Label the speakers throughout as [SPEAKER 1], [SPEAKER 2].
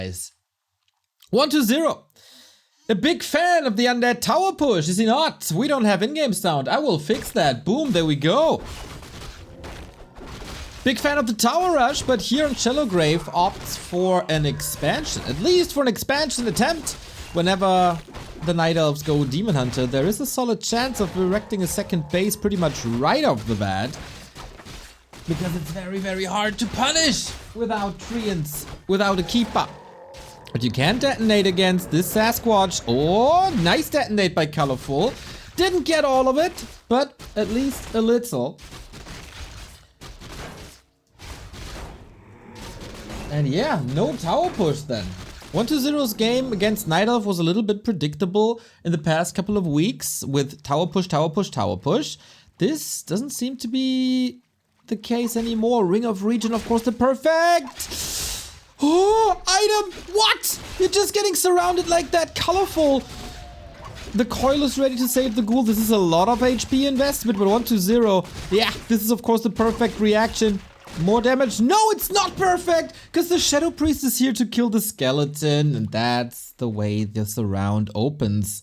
[SPEAKER 1] guys. 1-0. A big fan of the undead tower push, is he not? We don't have in-game sound. I will fix that. Boom, there we go. Big fan of the tower rush, but here on Shadowgrave opts for an expansion. At least for an expansion attempt. Whenever the Night Elves go Demon Hunter, there is a solid chance of erecting a second base pretty much right off the bat. Because it's very, very hard to punish without treants, without a keeper. But you can detonate against this Sasquatch. Oh, nice detonate by Colorful. Didn't get all of it, but at least a little. And yeah, no tower push then. 1-0's game against Night Elf was a little bit predictable in the past couple of weeks with tower push, tower push, tower push. This doesn't seem to be the case anymore. Ring of Region, of course, the perfect. Oh, item! What? You're just getting surrounded like that. Colorful. The coil is ready to save the ghoul. This is a lot of HP investment, but 1-0. Yeah, this is of course the perfect reaction. More damage. No, it's not perfect! Because the Shadow Priest is here to kill the skeleton, and that's the way the surround opens.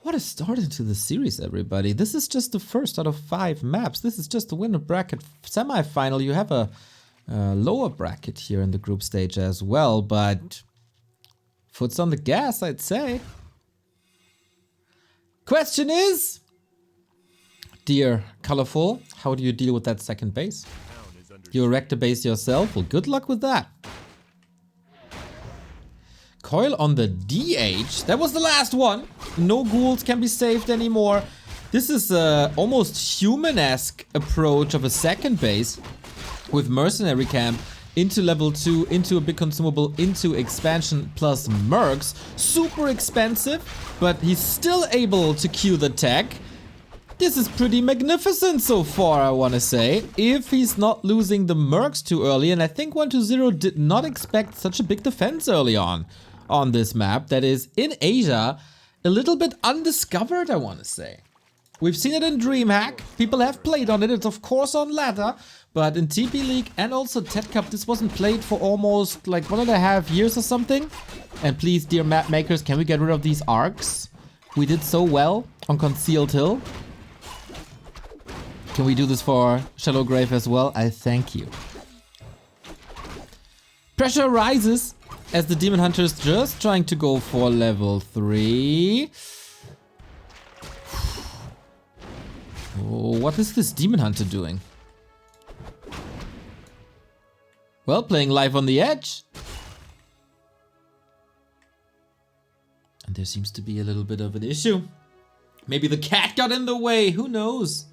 [SPEAKER 1] What a start into the series, everybody. This is just the first out of 5 maps. This is just the winner bracket semi-final. You have a lower bracket here in the group stage as well, but foot's on the gas, I'd say. Question is, dear Colorful, how do you deal with that second base? You erect a base yourself? Well, good luck with that. Coil on the DH. That was the last one. No ghouls can be saved anymore. This is a almost human-esque approach of a second base. With Mercenary Camp into level 2, into a big consumable, into expansion plus mercs. Super expensive, but he's still able to queue the tech. This is pretty magnificent so far, I want to say. If he's not losing the mercs too early, and I think 1-0 did not expect such a big defense early on this map. That is, in Asia, a little bit undiscovered, I want to say. We've seen it in DreamHack. People have played on it. It's of course on ladder. But in TP League and also TED Cup, this wasn't played for almost like 1.5 years or something. And please, dear map makers, can we get rid of these arcs? We did so well on Concealed Hill. Can we do this for Shadowgrave as well? I thank you. Pressure rises as the Demon Hunter is just trying to go for level 3. Oh, what is this Demon Hunter doing? Well, playing live on the edge. And there seems to be a little bit of an issue. Maybe the cat got in the way, who knows?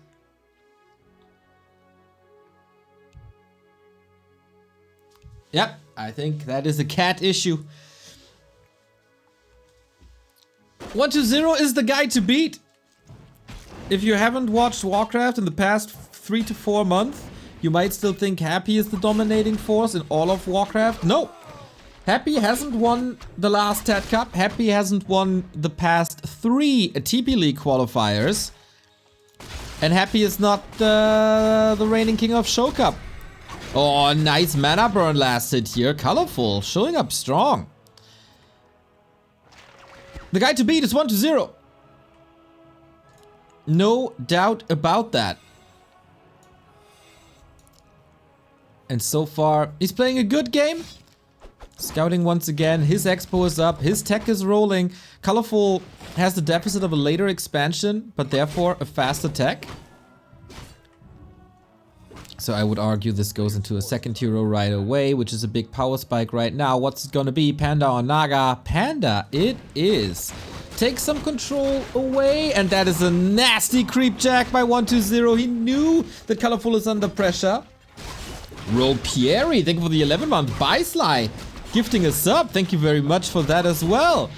[SPEAKER 1] Yep, I think that is a cat issue. 1-0 is the guy to beat. If you haven't watched Warcraft in the past 3 to 4 months, you might still think Happy is the dominating force in all of Warcraft. No! Happy hasn't won the last TED Cup. Happy hasn't won the past 3 TP League qualifiers. And Happy is not the reigning king of Show Cup. Oh, nice mana burn last hit here. Colorful, showing up strong. The guy to beat is 1-0. No doubt about that. And so far, he's playing a good game. Scouting once again, his expo is up, his tech is rolling. Colorful has the deficit of a later expansion, but therefore a faster tech. So I would argue this goes into a second hero right away, which is a big power spike right now. What's it gonna be, Panda or Naga? Panda, it is. Take some control away, and that is a nasty creep jack by 1-0. He knew that Colorful is under pressure. Ro16, thank you for the 11-month buy Sly. Gifting a sub, thank you very much for that as well.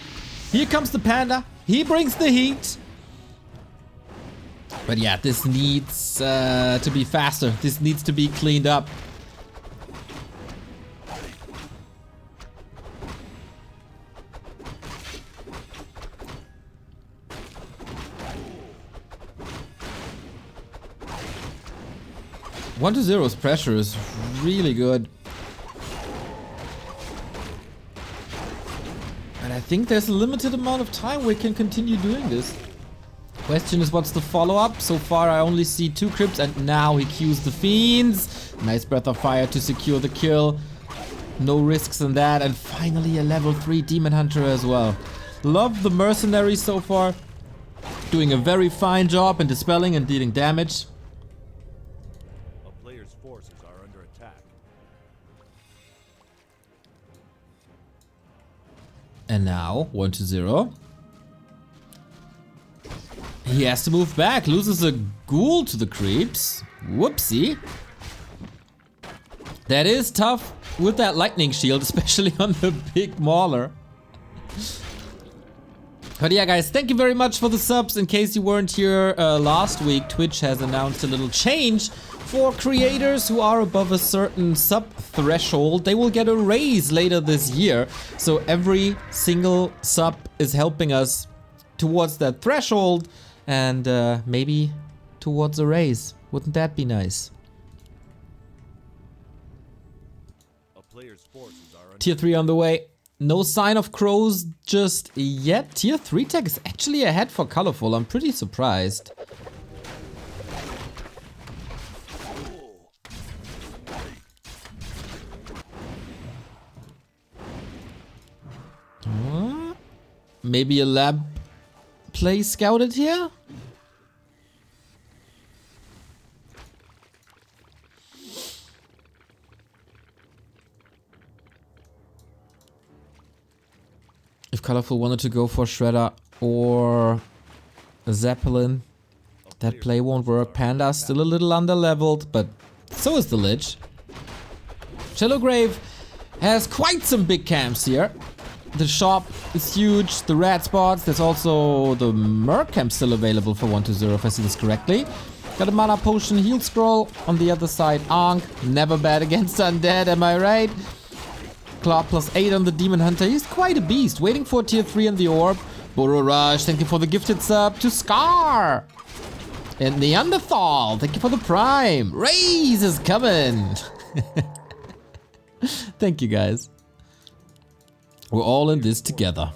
[SPEAKER 1] Here comes the Panda, he brings the heat. But yeah, this needs to be faster. This needs to be cleaned up. One to zero's pressure is really good. And I think there's a limited amount of time we can continue doing this. Question is, what's the follow-up? So far I only see 2 crypts and now he queues the fiends. Nice breath of fire to secure the kill. No risks in that. And finally a level 3 demon hunter as well. Love the mercenary so far. Doing a very fine job in dispelling and dealing damage.
[SPEAKER 2] A player's forces are under attack.
[SPEAKER 1] And now 1-0. He has to move back, loses a ghoul to the creeps. Whoopsie. That is tough with that lightning shield, especially on the big mauler. But yeah, guys, thank you very much for the subs. In case you weren't here last week, Twitch has announced a little change for creators who are above a certain sub threshold. They will get a raise later this year. So every single sub is helping us towards that threshold. And maybe towards a raise. Wouldn't that be nice?
[SPEAKER 2] A player's forces are under
[SPEAKER 1] Tier 3 on the way. No sign of crows just yet. Tier 3 tech is actually ahead for Colorful. I'm pretty surprised. Maybe a lab play scouted here? If Colorful wanted to go for Shredder or a Zeppelin, that play won't work. Panda's still a little under-leveled, but so is the Lich. Shadowgrave has quite some big camps here. The shop is huge, the red spots, there's also the Merc camp still available for 1-0 if I see this correctly. Got a mana potion, heal scroll, on the other side Ankh, never bad against undead, am I right? Claw +8 on the Demon Hunter, he's quite a beast, waiting for tier 3 in the orb. Burrow Rush, thank you for the gifted sub to Scar! And Neanderthal, thank you for the prime, Raise is coming! Thank you guys. We're all in this together.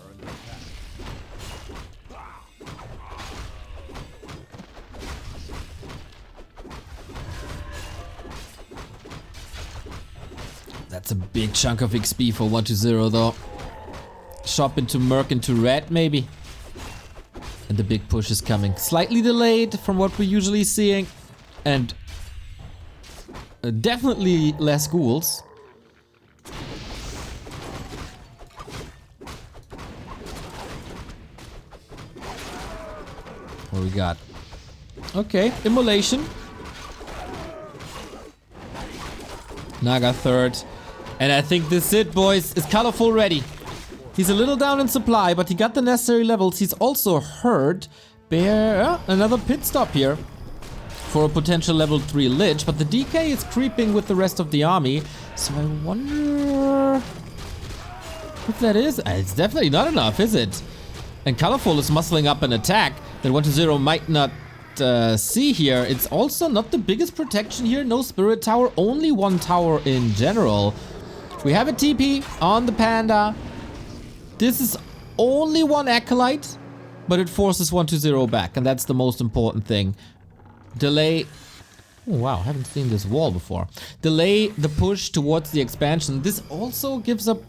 [SPEAKER 1] That's a big chunk of XP for 1-0 though. Shop into Merc into red maybe. And the big push is coming. Slightly delayed from what we're usually seeing. And definitely less ghouls. What we got? Okay, Immolation. Naga third. And I think this is it, boys. Is Colorful ready? He's a little down in supply, but he got the necessary levels. He's also hurt. Bear, another pit stop here for a potential level 3 Lich, but the DK is creeping with the rest of the army. So I wonder if that is. It's definitely not enough, is it? And Colorful is muscling up an attack that 1-0 might not see here. It's also not the biggest protection here. No Spirit Tower, only one tower in general. We have a TP on the Panda. This is only one Acolyte, but it forces 1-0 back, and that's the most important thing. Delay. Oh, wow, I haven't seen this wall before. Delay the push towards the expansion. This also gives up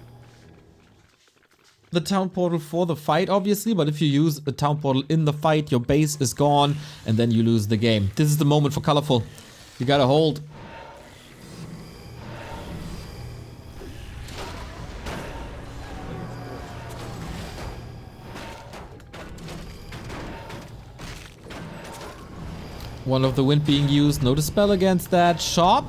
[SPEAKER 1] the town portal for the fight, obviously, but if you use a town portal in the fight, your base is gone, and then you lose the game. This is the moment for Colorful. You gotta hold. One of the wind being used, no dispel against that. Shop.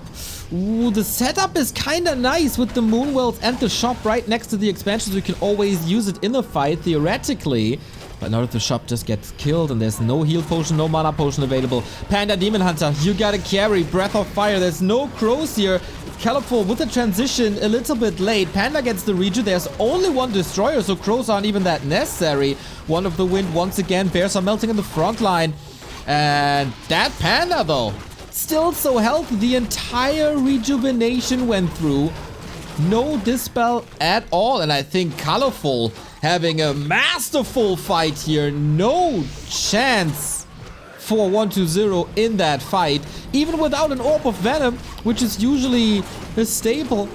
[SPEAKER 1] Ooh, the setup is kinda nice with the Moonwells and the shop right next to the expansions. We can always use it in a fight, theoretically. But not if the shop just gets killed and there's no heal potion, no mana potion available. Panda Demon Hunter, you gotta carry. Breath of Fire, there's no crows here. Colorful with the transition a little bit late. Panda gets the regen, there's only one destroyer, so crows aren't even that necessary. One of the wind once again, bears are melting in the front line. And that Panda though, still so healthy, the entire rejuvenation went through. No dispel at all. And I think Colorful having a masterful fight here. No chance for 120 in that fight. Even without an Orb of Venom, which is usually a staple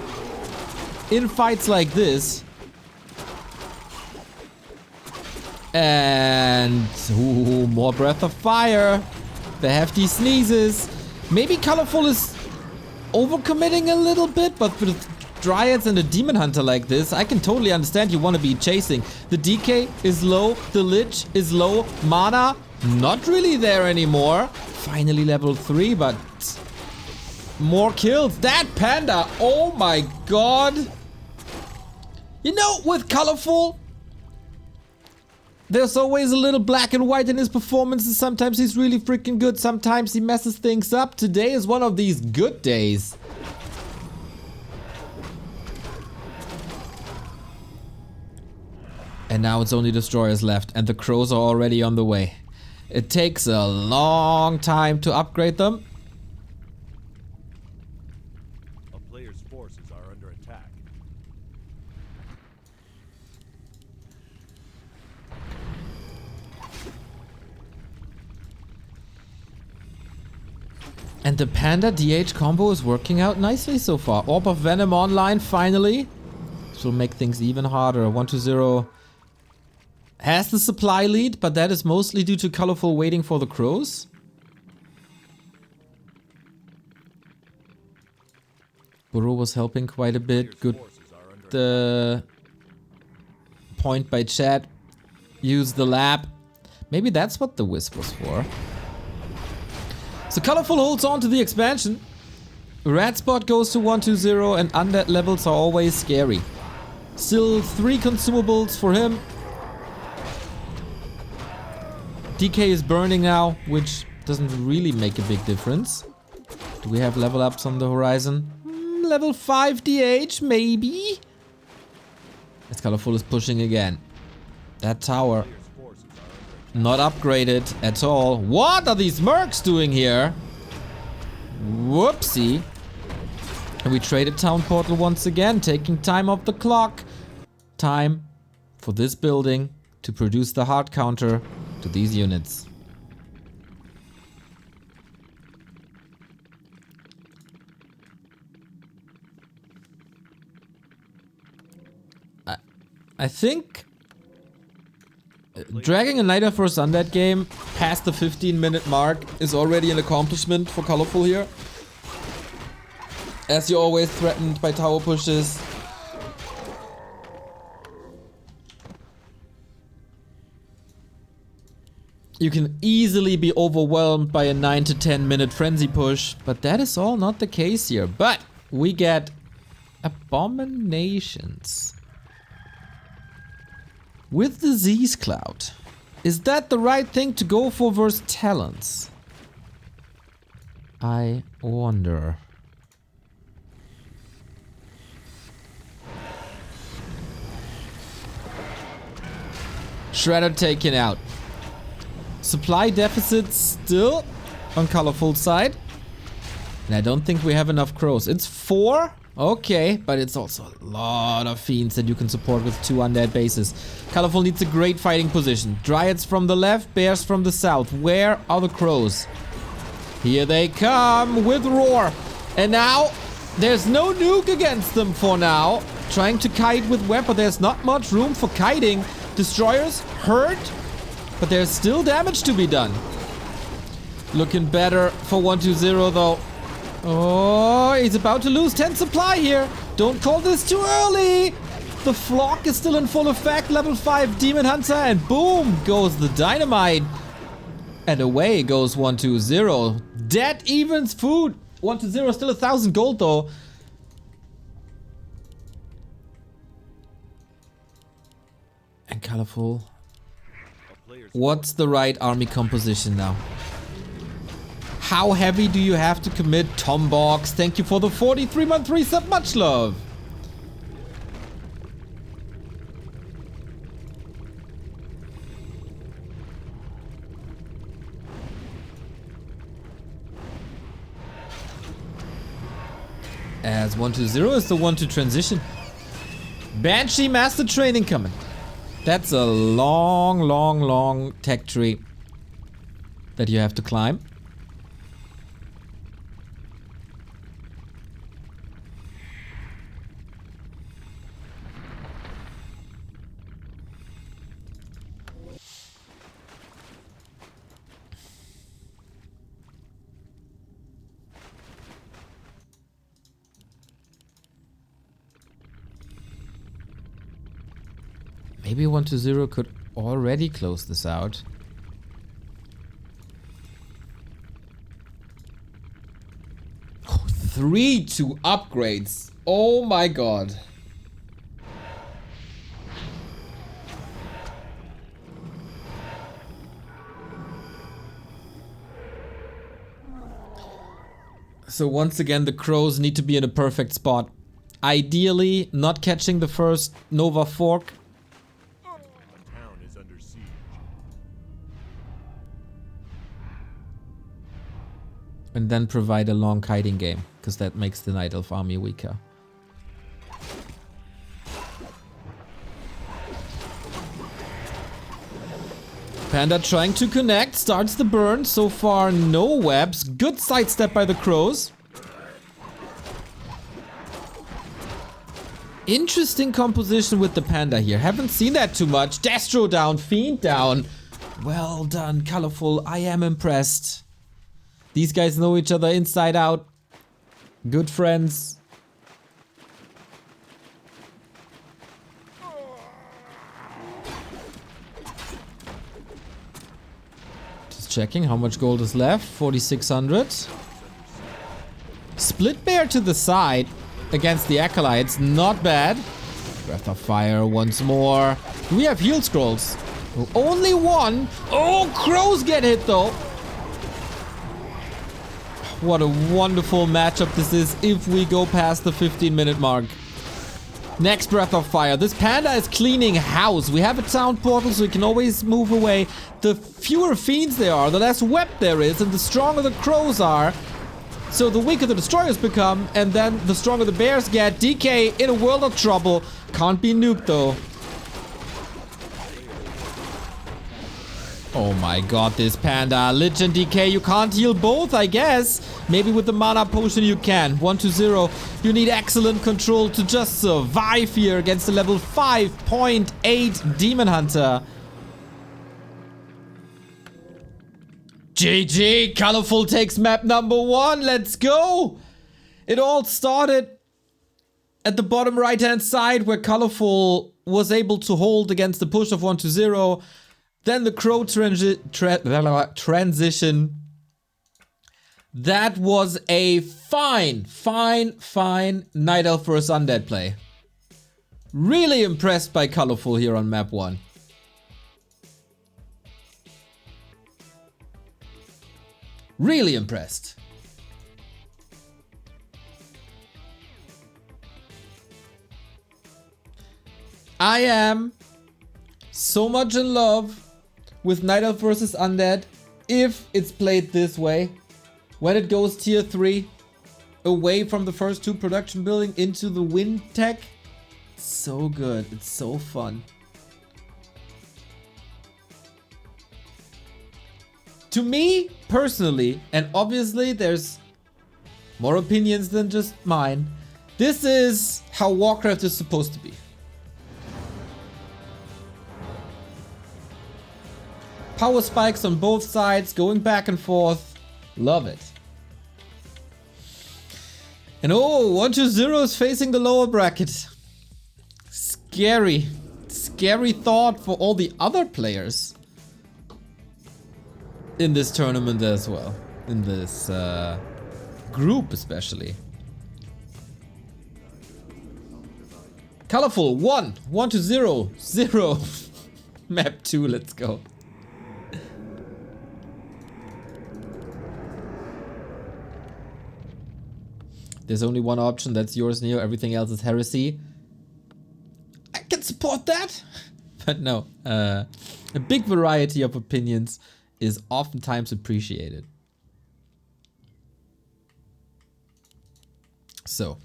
[SPEAKER 1] in fights like this. And ooh, more Breath of Fire. The hefty sneezes. Maybe Colorful is overcommitting a little bit, but with Dryads and a Demon Hunter like this, I can totally understand you want to be chasing. The DK is low, the Lich is low, mana not really there anymore. Finally level 3, but more kills. That Panda, oh my god. You know, with Colorful, there's always a little black and white in his performances. Sometimes he's really freaking good. Sometimes he messes things up. Today is one of these good days. And now it's only destroyers left. And the crows are already on the way. It takes a long time to upgrade them.
[SPEAKER 2] A player's forces are under attack.
[SPEAKER 1] And the Panda DH combo is working out nicely so far. Orb of Venom online finally. This will make things even harder. 120 has the supply lead, but that is mostly due to Colorful waiting for the crows. Burrow was helping quite a bit. Good point by Chad. Use the lab. Maybe that's what the Wisp was for. So Colorful holds on to the expansion. Red Spot goes to 120 and undead levels are always scary. Still 3 consumables for him. DK is burning now, which doesn't really make a big difference. Do we have level ups on the horizon? Level 5 DH, maybe? As Colorful is pushing again. That tower. Not upgraded at all. What are these mercs doing here? Whoopsie. And we traded Town Portal once again, taking time off the clock. Time for this building to produce the hard counter to these units. I think dragging a Night of First Undead game past the 15-minute mark is already an accomplishment for Colorful here. As you're always threatened by tower pushes. You can easily be overwhelmed by a 9 to 10 minute frenzy push, but that is all not the case here. But we get abominations. With Disease Cloud, is that the right thing to go for versus Talons? I wonder. Shredder taken out. Supply deficit still on Colorful side. And I don't think we have enough crows. It's 4. Okay, but it's also a lot of fiends that you can support with 2 undead bases. Colorful needs a great fighting position. Dryads from the left, bears from the south. Where are the crows? Here they come with Roar. And now there's no nuke against them for now. Trying to kite with web, but there's not much room for kiting. Destroyers hurt, but there's still damage to be done. Looking better for 120 though. Oh, he's about to lose 10 supply here. Don't call this too early. The flock is still in full effect. Level 5 Demon Hunter, and boom goes the dynamite. And away goes 120. Dead evens food. 120 still 1,000 gold though. And Colorful. What's the right army composition now? How heavy do you have to commit? Tombox, thank you for the 43-month resub. Much love. As 120 is the one to transition. Banshee Master Training coming. That's a long, long, long tech tree that you have to climb. Maybe 120 could already close this out. Oh, 3-2 upgrades. Oh my god. So once again, the crows need to be in a perfect spot. Ideally, not catching the first Nova Fork. And then provide a long kiting game, because that makes the Night Elf army weaker. Panda trying to connect, starts the burn. So far, no webs. Good sidestep by the crows. Interesting composition with the Panda here. Haven't seen that too much. Destro down, Fiend down. Well done, Colorful. I am impressed. These guys know each other inside out. Good friends. Just checking how much gold is left. 4,600. Split Bear to the side against the Acolytes. Not bad. Breath of Fire once more. Do we have heal scrolls? Oh, only one. Oh, crows get hit though. What a wonderful matchup this is if we go past the 15-minute mark. Next Breath of Fire. This Panda is cleaning house. We have a town portal so we can always move away. The fewer fiends there are, the less web there is, and the stronger the crows are. So the weaker the destroyers become, and then the stronger the bears get. DK in a world of trouble. Can't be nuked though. Oh my god, this Panda. Lich and DK, you can't heal both, I guess. Maybe with the mana potion you can. 120. You need excellent control to just survive here against the level 5.8 Demon Hunter. GG, Colorful takes map number 1. Let's go. It all started at the bottom right hand side where Colorful was able to hold against the push of 120. Then the crow transition. That was a fine Night Elf vs Undead play. Really impressed by Colorful here on map 1. Really impressed. I am so much in love with Night Elf vs Undead if it's played this way. When it goes tier 3, away from the first 2 production building into the wind tech. So good, it's so fun. To me, personally, and obviously there's more opinions than just mine, this is how Warcraft is supposed to be. Power spikes on both sides, going back and forth. Love it. And oh, 120 is facing the lower bracket. Scary. Scary thought for all the other players in this tournament as well. In this group especially. Colorful, 1. 120. 0. Map 2, let's go. There's only one option, that's yours, Neo. Everything else is heresy. I can support that. But no, a big variety of opinions is oftentimes appreciated. So,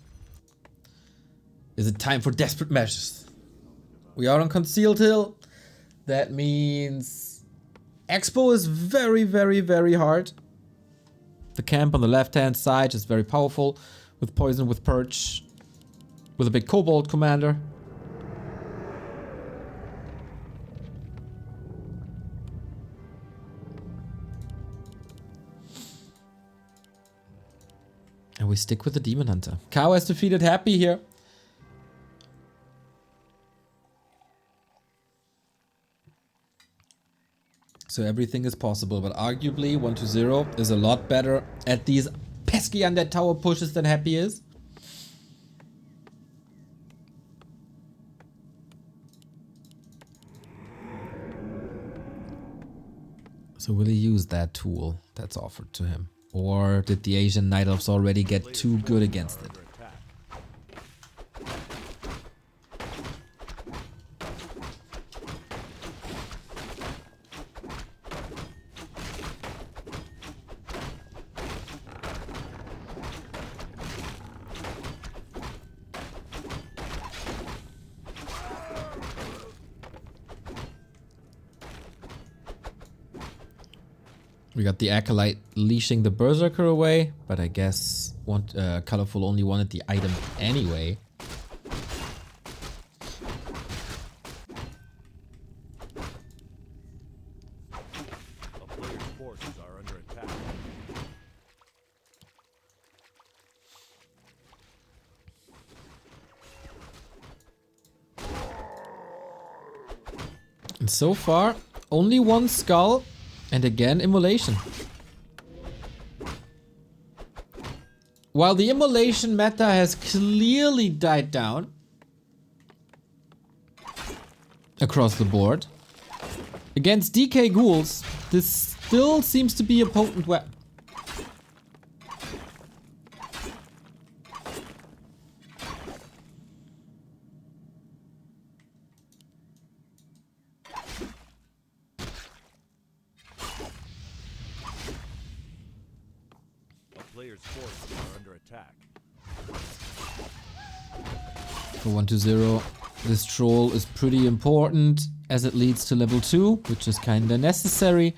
[SPEAKER 1] Is it time for desperate measures? We are on Concealed Hill. That means Expo is very, very, very hard. The camp on the left-hand side is very powerful. With Poison, with Perch, with a big Kobold commander. And we stick with the Demon Hunter. Cow has defeated Happy here. So everything is possible, but arguably 1-0 is a lot better at these pesky undead tower pushes than Happy is. So will he use that tool that's offered to him? Or did the Asian Night Elves already get too good against it? We got the Acolyte leashing the Berserker away, but I guess Colorful only wanted the item anyway.
[SPEAKER 2] A player's forces are under attack.
[SPEAKER 1] And so far, only one skull. And again, Immolation. While the Immolation meta has clearly died down across the board, against DK Ghouls, this still seems to be a potent weapon.
[SPEAKER 2] Player's forces are under attack.
[SPEAKER 1] For 1-0, this troll is pretty important as it leads to level 2, which is kinda necessary.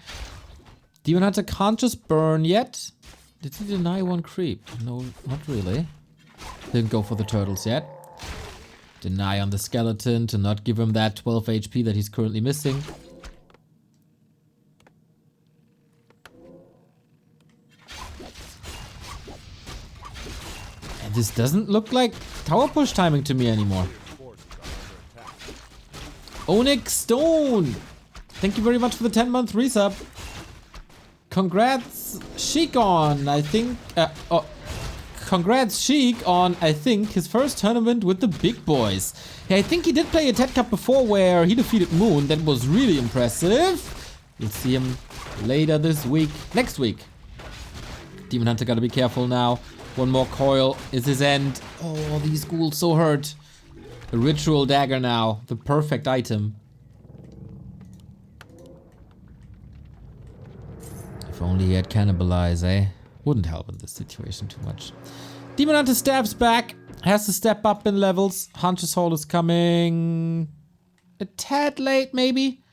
[SPEAKER 1] Demon Hunter can't just burn yet. Did he deny one creep? No, not really. Didn't go for the turtles yet. Deny on the skeleton to not give him that 12 HP that he's currently missing. This doesn't look like tower push timing to me anymore. Onyx Stone! Thank you very much for the 10-month resub. Congrats, Sheik on, I think... congrats, Sheik on, I think, his first tournament with the big boys. Yeah, I think he did play a TeD Cup before where he defeated Moon. That was really impressive. We'll see him later this week. Next week. Demon Hunter gotta be careful now. One more coil is his end. Oh, these ghouls so hurt. A ritual dagger now. The perfect item. If only he had cannibalize, eh? Wouldn't help in this situation too much. Demon Hunter stabs back. Has to step up in levels. Hunter's Hall is coming a tad late, maybe?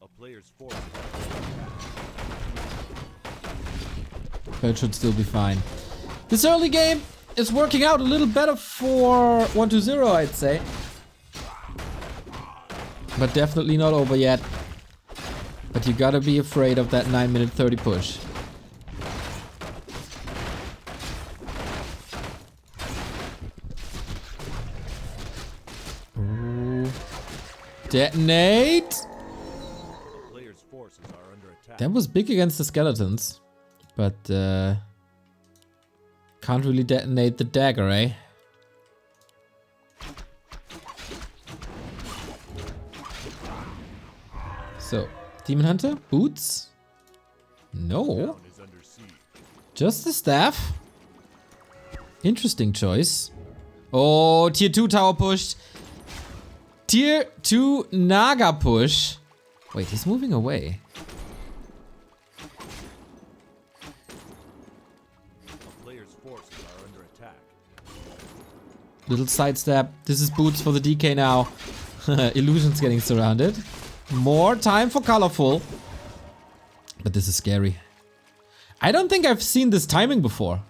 [SPEAKER 2] A player's force.
[SPEAKER 1] But it should still be fine. This early game is working out a little better for 1-0, I'd say. But definitely not over yet. But you gotta be afraid of that 9-minute 30 push. Ooh. Detonate!
[SPEAKER 2] The player's forces are under attack.
[SPEAKER 1] That was big against the skeletons. But, can't really detonate the dagger, eh? So, Demon Hunter? Boots? No. Just the staff? Interesting choice. Oh, tier 2 tower pushed. Tier 2 Naga push. Wait, he's moving away. Little sidestep. This is boots for the DK now. Illusion's getting surrounded. More time for Colorful. But this is scary. I don't think I've seen this timing before.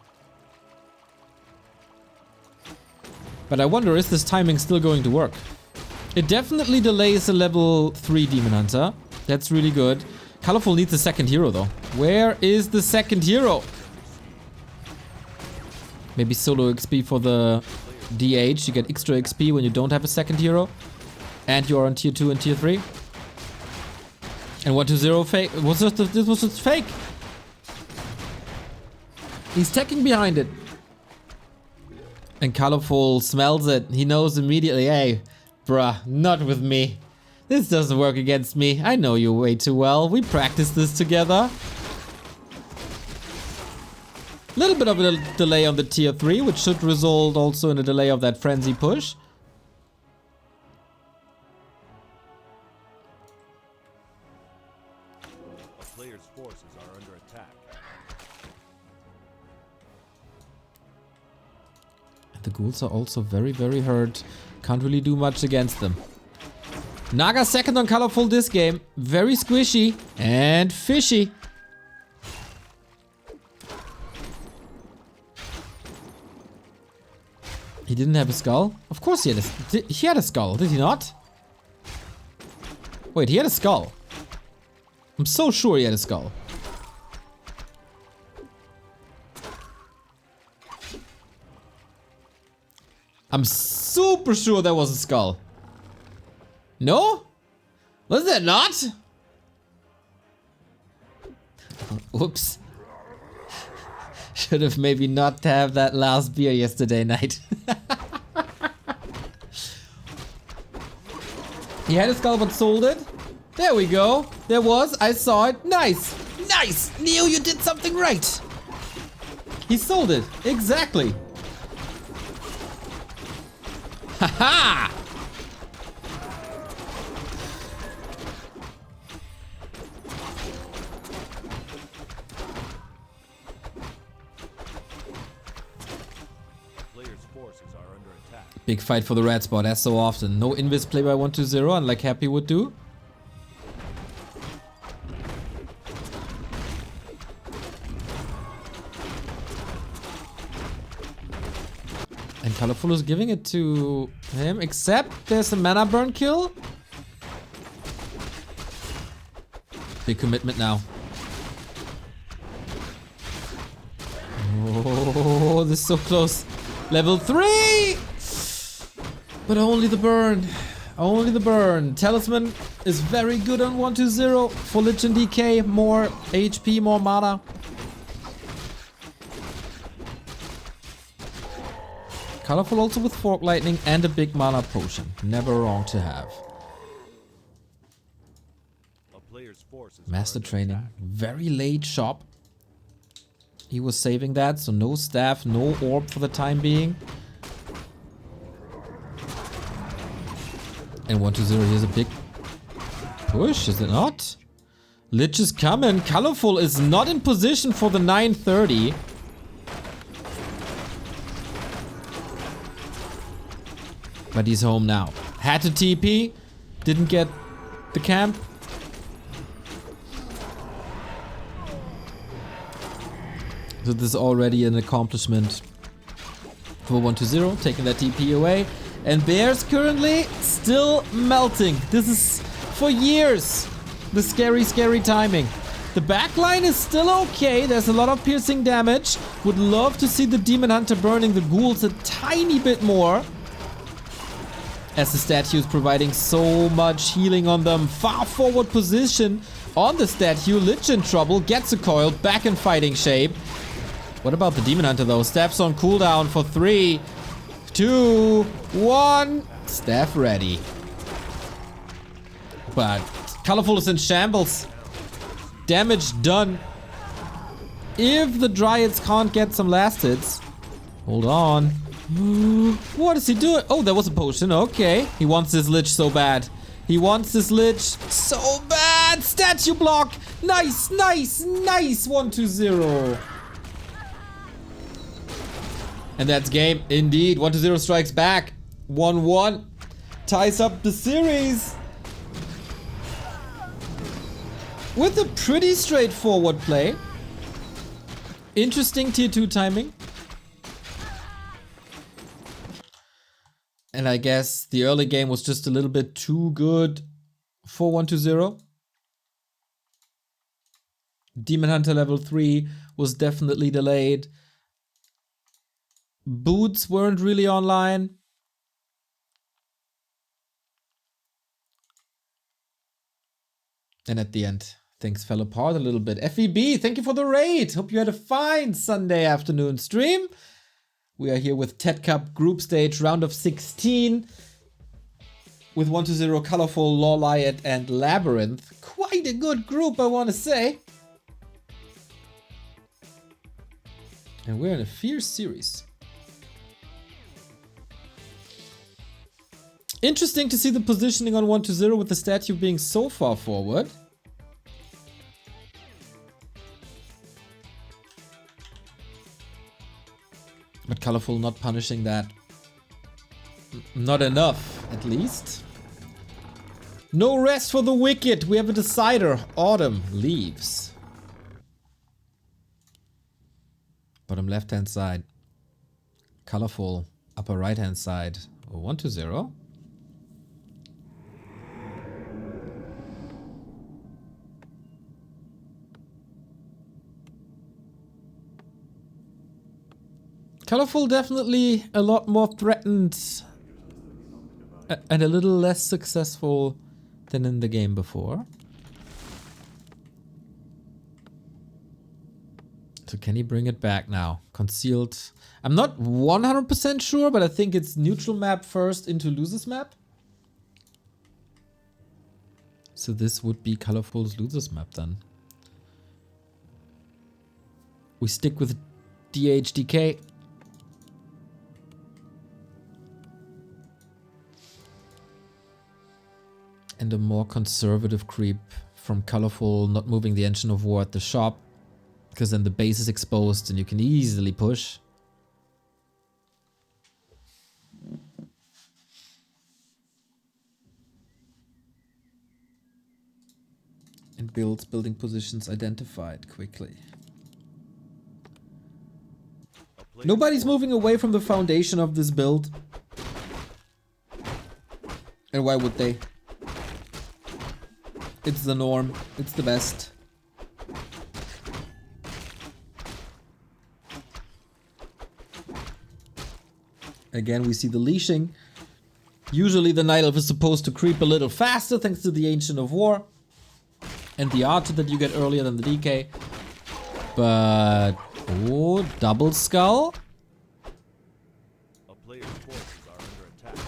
[SPEAKER 1] But I wonder, is this timing still going to work? It definitely delays a level 3 Demon Hunter. That's really good. Colorful needs a second hero though. Where is the second hero? Maybe solo XP for the DH. You get extra XP when you don't have a second hero. And you're on tier 2 and tier 3. And 1-2-0 fake. This was just fake. He's teching behind it. And Colorful smells it. He knows immediately, hey, bruh, not with me. This doesn't work against me. I know you way too well. We practiced this together. Little bit of a delay on the tier 3, which should result also in a delay of that frenzy push.
[SPEAKER 2] A player's forces are under attack.
[SPEAKER 1] The ghouls are also very, very hurt. Can't really do much against them. Naga second on Colorful this game. Very squishy and fishy. He didn't have a skull? Of course he had a skull, did he not? Wait, he had a skull. I'm so sure he had a skull. I'm super sure that was a skull. No? Was that not? Oops. Should have maybe not have that last beer yesterday night. He had a skull but sold it. There we go. There was. I saw it. Nice. Nice. Neo, you did something right. He sold it. Exactly. Haha!
[SPEAKER 2] Player's forces are under attack.
[SPEAKER 1] Big fight for the red spot, as so often. No invis play by 1-2-0, unlike Happy would do. And Colorful is giving it to him, except there's a mana burn kill. Big commitment now. Oh, this is so close. Level 3! But only the burn. Only the burn. Talisman is very good on 1-2-0 for Lich and DK. More HP, more mana. Colorful also with Fork Lightning and a big mana potion. Never wrong to have.
[SPEAKER 2] A player's forces
[SPEAKER 1] Master
[SPEAKER 2] are under
[SPEAKER 1] training.
[SPEAKER 2] attack.
[SPEAKER 1] Very late shop. He was saving that, so no staff, no orb for the time being. And 1-2-0, here's a big push, is it not? Lich is coming. Colorful is not in position for the 930. But he's home now. Had to TP. Didn't get the camp. So this is already an accomplishment for 1-2-0. Taking that TP away. And Bear's currently still melting. This is for years the scary, scary timing. The backline is still okay. There's a lot of piercing damage. Would love to see the Demon Hunter burning the ghouls a tiny bit more. As the statue is providing so much healing on them. Far forward position on the statue. Lich in trouble. Gets a coil. Back in fighting shape. What about the Demon Hunter though? Staff's on cooldown for 3, 2, 1. Staff ready. But Colorful is in shambles. Damage done. If the Dryads can't get some last hits. Hold on. What is he doing? Oh, there was a potion. Okay. He wants this Lich so bad. He wants this Lich so bad. Statue block. Nice, nice, nice. 1-2-0. And that's game indeed. 1-0 strikes back. 1-1. Ties up the series. With a pretty straightforward play. Interesting tier 2 timing. And I guess the early game was just a little bit too good for 1-0. Demon Hunter level 3 was definitely delayed. Boots weren't really online. And at the end, things fell apart a little bit. FEB, thank you for the raid. Hope you had a fine Sunday afternoon stream. We are here with TeD Cup group stage round of 16. With 1-0 Colorful, Lawliot and Labyrinth. Quite a good group, I want to say. And we're in a fierce series. Interesting to see the positioning on 1-0 with the statue being so far forward. But Colorful not punishing that. Not enough, at least. No rest for the wicked. We have a decider. Autumn leaves. Bottom left hand side. Colorful upper right hand side. 1-0. Colorful definitely a lot more threatened and a little less successful than in the game before. So can he bring it back now? Concealed. I'm not 100% sure, but I think it's neutral map first into losers map. So this would be Colorful's losers map then. We stick with DHDK. And a more conservative creep from Colorful, not moving the Engine of War at the shop. Because then the base is exposed and you can easily push. And building positions identified quickly. Nobody's moving away from the foundation of this build. And why would they? It's the norm. It's the best. Again, we see the leashing. Usually the Night Elf is supposed to creep a little faster thanks to the Ancient of War. And the Archer that you get earlier than the DK. But... oh, double skull?
[SPEAKER 2] A player's forces are under attack.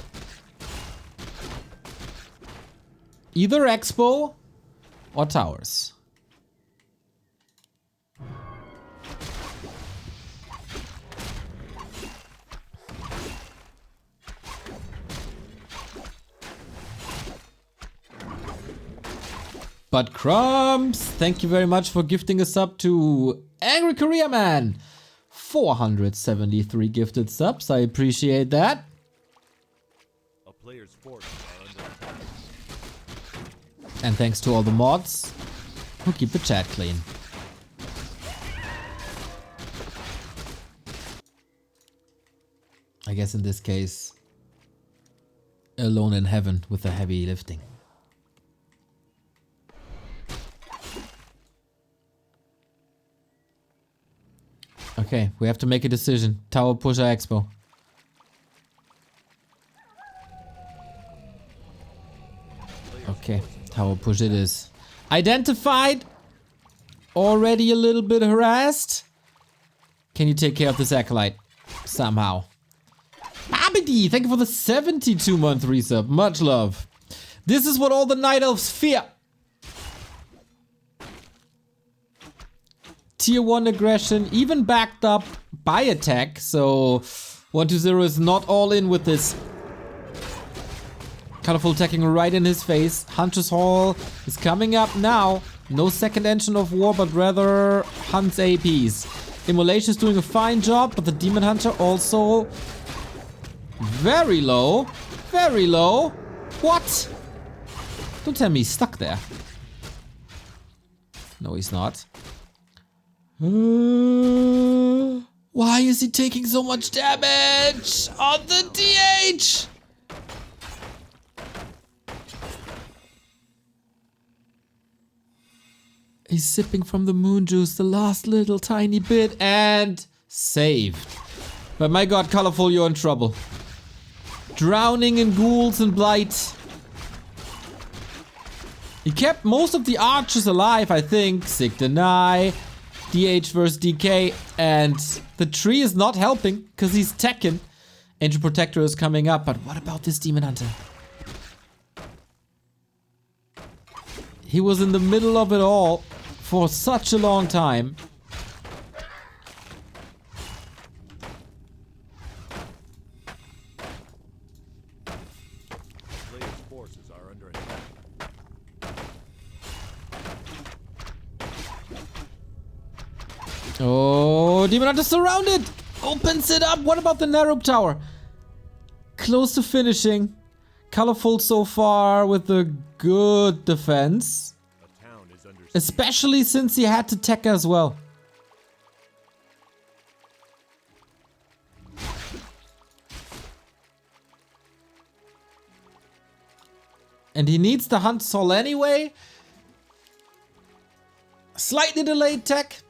[SPEAKER 1] Either Expo or towers. But Crumbs, thank you very much for gifting us up to Angry Korea Man. 473 gifted subs, I appreciate that.
[SPEAKER 2] A player's forces are under attack.
[SPEAKER 1] And thanks to all the mods who keep the chat clean. I guess in this case, alone in heaven with the heavy lifting. Okay, we have to make a decision. Tower Pusher Expo. Okay, Tower Push it is. Identified. Already a little bit harassed. Can you take care of this Acolyte? Somehow. Babidi, thank you for the 72-month resub. Much love. This is what all the Night Elves fear. Tier 1 aggression, even backed up by attack, so 1-0 is not all in with this. Colorful attacking right in his face. Hunter's Hall is coming up now. No second Engine of War, but rather Hunt's APs. Immolation is doing a fine job, but the Demon Hunter also very low. Very low. What? Don't tell me he's stuck there. No, he's not. Why is he taking so much damage on the DH? He's sipping from the moon juice, the last little tiny bit, and saved. But my god, Colorful, you're in trouble. Drowning in ghouls and blight. He kept most of the archers alive, I think. Sig deny, DH versus DK, and the tree is not helping because he's Tekken. Ancient Protector is coming up, but what about this Demon Hunter? He was in the middle of it all for such a long time.
[SPEAKER 2] Players' forces are under attack.
[SPEAKER 1] Oh, Demon Hunter surrounded! Opens it up! What about the Narrow Tower? Close to finishing. Colorful so far with a good defense.
[SPEAKER 2] A town is under siege.
[SPEAKER 1] Especially since he had to tech as well. And he needs the Hunt Soul anyway. Slightly delayed tech.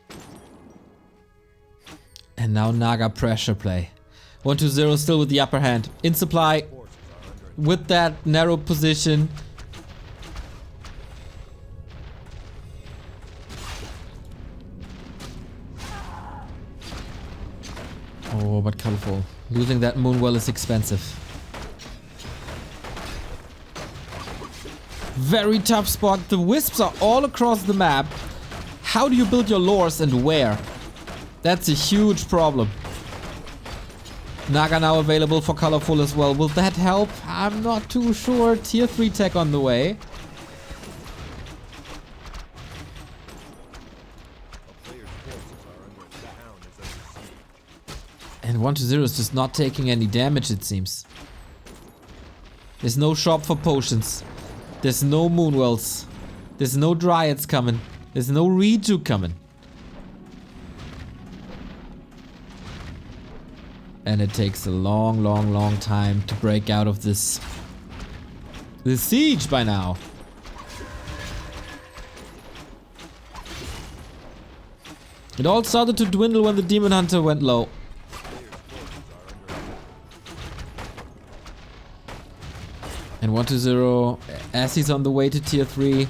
[SPEAKER 1] And now Naga pressure play. 1-2-0 still with the upper hand. In supply.
[SPEAKER 2] Forces are under
[SPEAKER 1] With that narrow position. Oh, but Colorful. Losing that Moonwell is expensive. Very tough spot. The wisps are all across the map. How do you build your lures and where? That's a huge problem. Naga now available for Colorful as well. Will that help? I'm not too sure. Tier 3 tech on the way.
[SPEAKER 2] A player's forces are under attack. The town is under siege.
[SPEAKER 1] And 1-0 is just not taking any damage, it seems. There's no shop for potions. There's no Moonwells. There's no Dryads coming. There's no Reju coming. And it takes a long time to break out of this siege by now. It all started to dwindle when the Demon Hunter went low. And 1-0 as he's on the way to tier 3.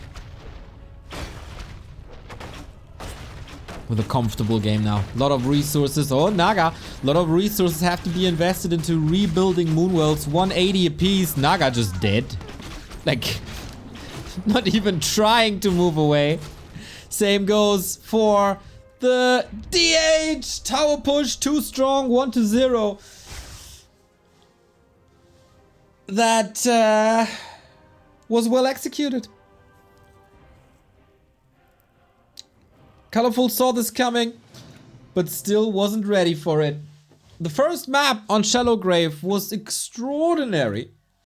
[SPEAKER 1] With a comfortable game now. A lot of resources. Oh, Naga. A lot of resources have to be invested into rebuilding Moonwells. 180 apiece. Naga just dead. Like, not even trying to move away. Same goes for the DH. Tower push. Too strong. 1-0. That was well executed. Colorful saw this coming, but still wasn't ready for it. The first map on Shallow Grave was extraordinary.